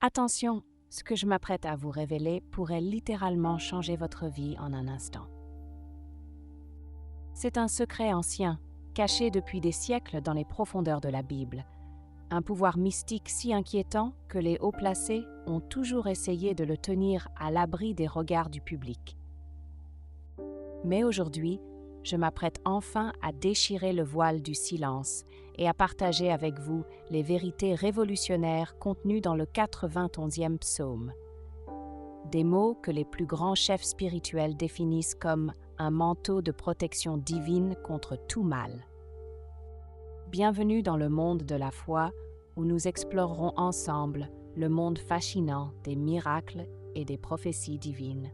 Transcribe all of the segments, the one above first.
Attention, ce que je m'apprête à vous révéler pourrait littéralement changer votre vie en un instant. C'est un secret ancien, caché depuis des siècles dans les profondeurs de la Bible. Un pouvoir mystique si inquiétant que les hauts placés ont toujours essayé de le tenir à l'abri des regards du public. Mais aujourd'hui, je m'apprête enfin à déchirer le voile du silence et à partager avec vous les vérités révolutionnaires contenues dans le 91e psaume. Des mots que les plus grands chefs spirituels définissent comme un manteau de protection divine contre tout mal. Bienvenue dans le monde de la foi où nous explorerons ensemble le monde fascinant des miracles et des prophéties divines.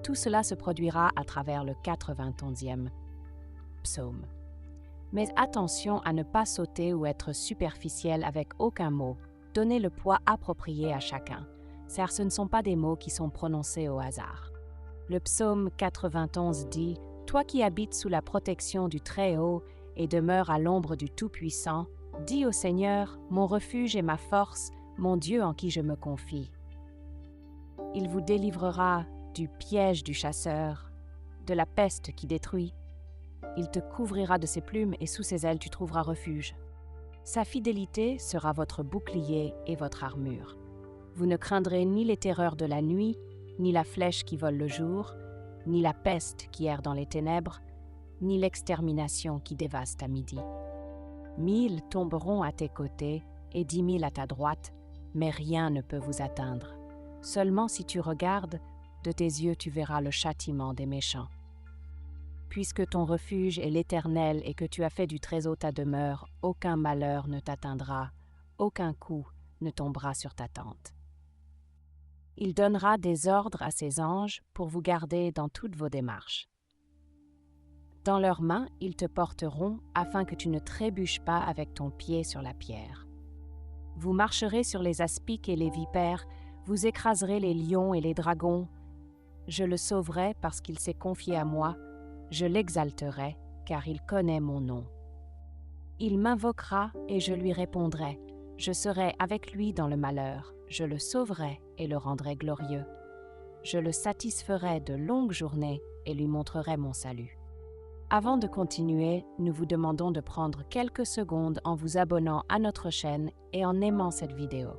Tout cela se produira à travers le 91e psaume. Mais attention à ne pas sauter ou être superficiel avec aucun mot. Donnez le poids approprié à chacun, car ce ne sont pas des mots qui sont prononcés au hasard. Le psaume 91 dit « Toi qui habites sous la protection du Très-Haut et demeures à l'ombre du Tout-Puissant, dis au Seigneur, mon refuge et ma force, mon Dieu en qui je me confie. Il vous délivrera du piège du chasseur, de la peste qui détruit. Il te couvrira de ses plumes et sous ses ailes tu trouveras refuge. Sa fidélité sera votre bouclier et votre armure. Vous ne craindrez ni les terreurs de la nuit, ni la flèche qui vole le jour, ni la peste qui erre dans les ténèbres, ni l'extermination qui dévaste à midi. 1000 tomberont à tes côtés et 10 000 à ta droite, mais rien ne peut vous atteindre. Seulement si tu regardes, de tes yeux tu verras le châtiment des méchants. Puisque ton refuge est l'Éternel et que tu as fait du Très-Haut ta demeure, aucun malheur ne t'atteindra, aucun coup ne tombera sur ta tente. Il donnera des ordres à ses anges pour vous garder dans toutes vos démarches. Dans leurs mains, ils te porteront afin que tu ne trébuches pas avec ton pied sur la pierre. Vous marcherez sur les aspics et les vipères, vous écraserez les lions et les dragons. Je le sauverai parce qu'il s'est confié à moi, je l'exalterai car il connaît mon nom. Il m'invoquera et je lui répondrai, je serai avec lui dans le malheur, je le sauverai et le rendrai glorieux. Je le satisferai de longues journées et lui montrerai mon salut. Avant de continuer, nous vous demandons de prendre quelques secondes en vous abonnant à notre chaîne et en aimant cette vidéo.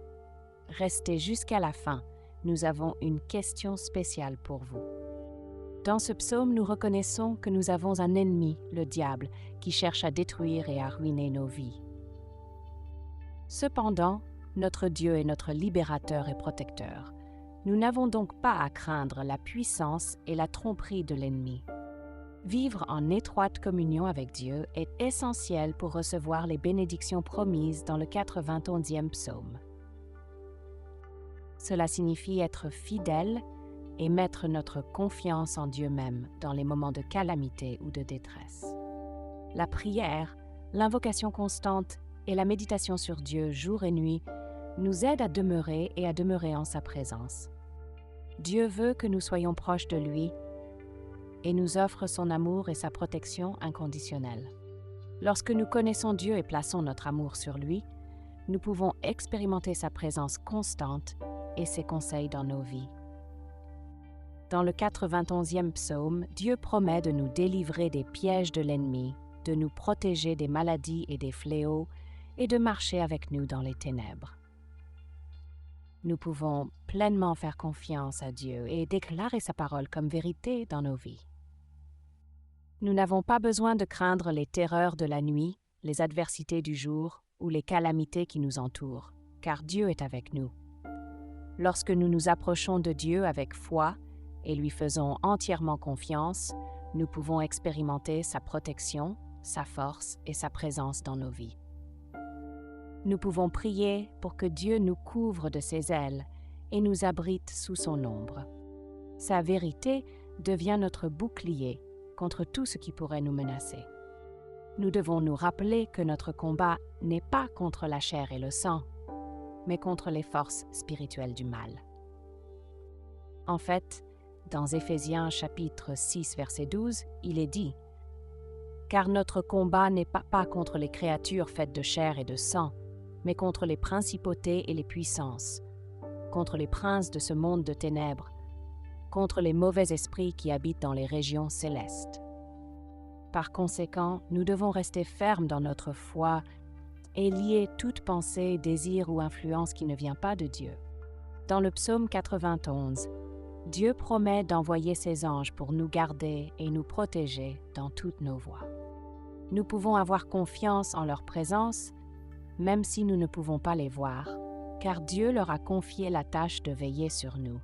Restez jusqu'à la fin, nous avons une question spéciale pour vous. Dans ce psaume, nous reconnaissons que nous avons un ennemi, le diable, qui cherche à détruire et à ruiner nos vies. Cependant, notre Dieu est notre libérateur et protecteur. Nous n'avons donc pas à craindre la puissance et la tromperie de l'ennemi. Vivre en étroite communion avec Dieu est essentiel pour recevoir les bénédictions promises dans le 91e psaume. Cela signifie être fidèle et mettre notre confiance en Dieu même dans les moments de calamité ou de détresse. La prière, l'invocation constante et la méditation sur Dieu jour et nuit nous aident à demeurer et à demeurer en sa présence. Dieu veut que nous soyons proches de lui et nous offre son amour et sa protection inconditionnelle. Lorsque nous connaissons Dieu et plaçons notre amour sur lui, nous pouvons expérimenter sa présence constante et ses conseils dans nos vies. Dans le 91e psaume, Dieu promet de nous délivrer des pièges de l'ennemi, de nous protéger des maladies et des fléaux et de marcher avec nous dans les ténèbres. Nous pouvons pleinement faire confiance à Dieu et déclarer sa parole comme vérité dans nos vies. Nous n'avons pas besoin de craindre les terreurs de la nuit, les adversités du jour ou les calamités qui nous entourent, car Dieu est avec nous. Lorsque nous nous approchons de Dieu avec foi et lui faisons entièrement confiance, nous pouvons expérimenter sa protection, sa force et sa présence dans nos vies. Nous pouvons prier pour que Dieu nous couvre de ses ailes et nous abrite sous son ombre. Sa vérité devient notre bouclier contre tout ce qui pourrait nous menacer. Nous devons nous rappeler que notre combat n'est pas contre la chair et le sang, mais contre les forces spirituelles du mal. En fait, dans Éphésiens chapitre 6, verset 12, il est dit « Car notre combat n'est pas contre les créatures faites de chair et de sang, mais contre les principautés et les puissances, contre les princes de ce monde de ténèbres, contre les mauvais esprits qui habitent dans les régions célestes. Par conséquent, nous devons rester fermes dans notre foi et lier toute pensée, désir ou influence qui ne vient pas de Dieu. Dans le psaume 91, Dieu promet d'envoyer ses anges pour nous garder et nous protéger dans toutes nos voies. Nous pouvons avoir confiance en leur présence, même si nous ne pouvons pas les voir, car Dieu leur a confié la tâche de veiller sur nous.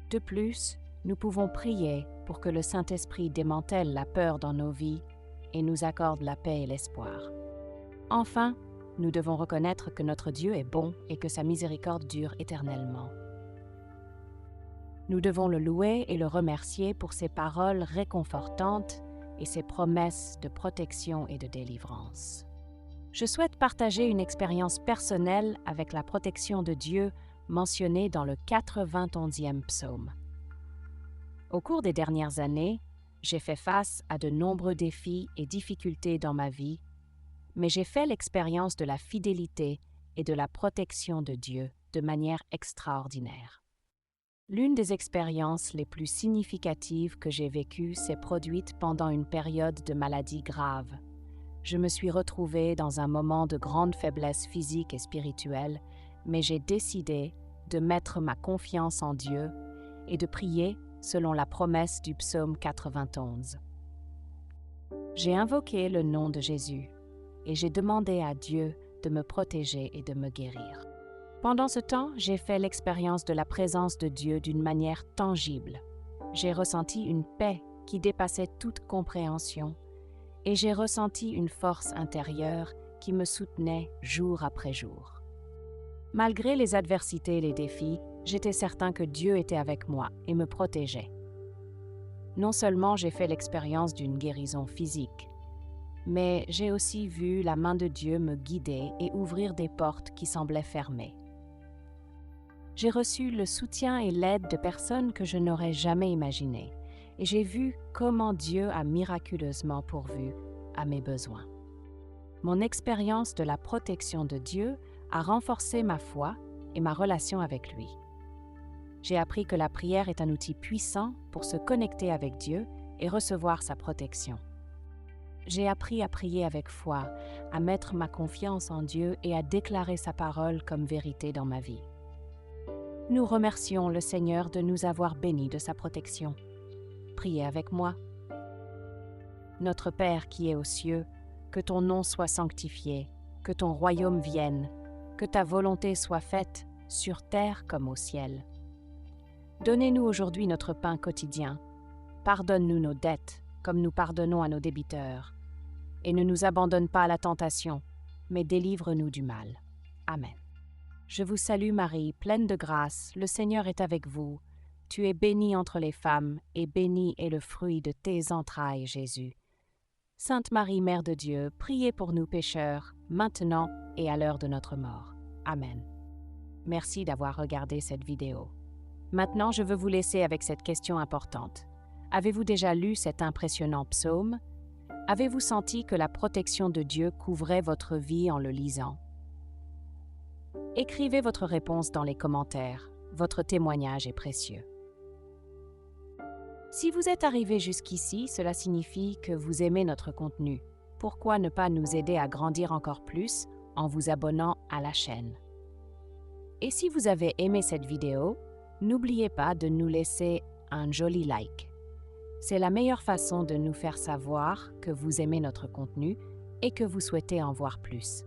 De plus, nous pouvons prier pour que le Saint-Esprit démantèle la peur dans nos vies et nous accorde la paix et l'espoir. Enfin, nous devons reconnaître que notre Dieu est bon et que sa miséricorde dure éternellement. Nous devons le louer et le remercier pour ses paroles réconfortantes et ses promesses de protection et de délivrance. Je souhaite partager une expérience personnelle avec la protection de Dieu mentionnée dans le 91e psaume. Au cours des dernières années, j'ai fait face à de nombreux défis et difficultés dans ma vie, mais j'ai fait l'expérience de la fidélité et de la protection de Dieu de manière extraordinaire. L'une des expériences les plus significatives que j'ai vécues s'est produite pendant une période de maladie grave. Je me suis retrouvée dans un moment de grande faiblesse physique et spirituelle, mais j'ai décidé de mettre ma confiance en Dieu et de prier selon la promesse du psaume 91. J'ai invoqué le nom de Jésus et j'ai demandé à Dieu de me protéger et de me guérir. Pendant ce temps, j'ai fait l'expérience de la présence de Dieu d'une manière tangible. J'ai ressenti une paix qui dépassait toute compréhension et j'ai ressenti une force intérieure qui me soutenait jour après jour. Malgré les adversités et les défis, j'étais certain que Dieu était avec moi et me protégeait. Non seulement j'ai fait l'expérience d'une guérison physique, mais j'ai aussi vu la main de Dieu me guider et ouvrir des portes qui semblaient fermées. J'ai reçu le soutien et l'aide de personnes que je n'aurais jamais imaginées, et j'ai vu comment Dieu a miraculeusement pourvu à mes besoins. Mon expérience de la protection de Dieu a renforcé ma foi et ma relation avec lui. J'ai appris que la prière est un outil puissant pour se connecter avec Dieu et recevoir sa protection. J'ai appris à prier avec foi, à mettre ma confiance en Dieu et à déclarer sa parole comme vérité dans ma vie. Nous remercions le Seigneur de nous avoir bénis de sa protection. Priez avec moi. Notre Père qui es aux cieux, que ton nom soit sanctifié, que ton royaume vienne, que ta volonté soit faite sur terre comme au ciel. Donnez-nous aujourd'hui notre pain quotidien. Pardonne-nous nos dettes, comme nous pardonnons à nos débiteurs. Et ne nous abandonne pas à la tentation, mais délivre-nous du mal. Amen. Je vous salue Marie, pleine de grâce, le Seigneur est avec vous. Tu es bénie entre les femmes, et béni est le fruit de tes entrailles, Jésus. Sainte Marie, Mère de Dieu, priez pour nous pécheurs, maintenant et à l'heure de notre mort. Amen. Merci d'avoir regardé cette vidéo. Maintenant, je veux vous laisser avec cette question importante. Avez-vous déjà lu cet impressionnant psaume? Avez-vous senti que la protection de Dieu couvrait votre vie en le lisant? Écrivez votre réponse dans les commentaires. Votre témoignage est précieux. Si vous êtes arrivé jusqu'ici, cela signifie que vous aimez notre contenu. Pourquoi ne pas nous aider à grandir encore plus en vous abonnant à la chaîne? Et si vous avez aimé cette vidéo, n'oubliez pas de nous laisser un joli like. C'est la meilleure façon de nous faire savoir que vous aimez notre contenu et que vous souhaitez en voir plus.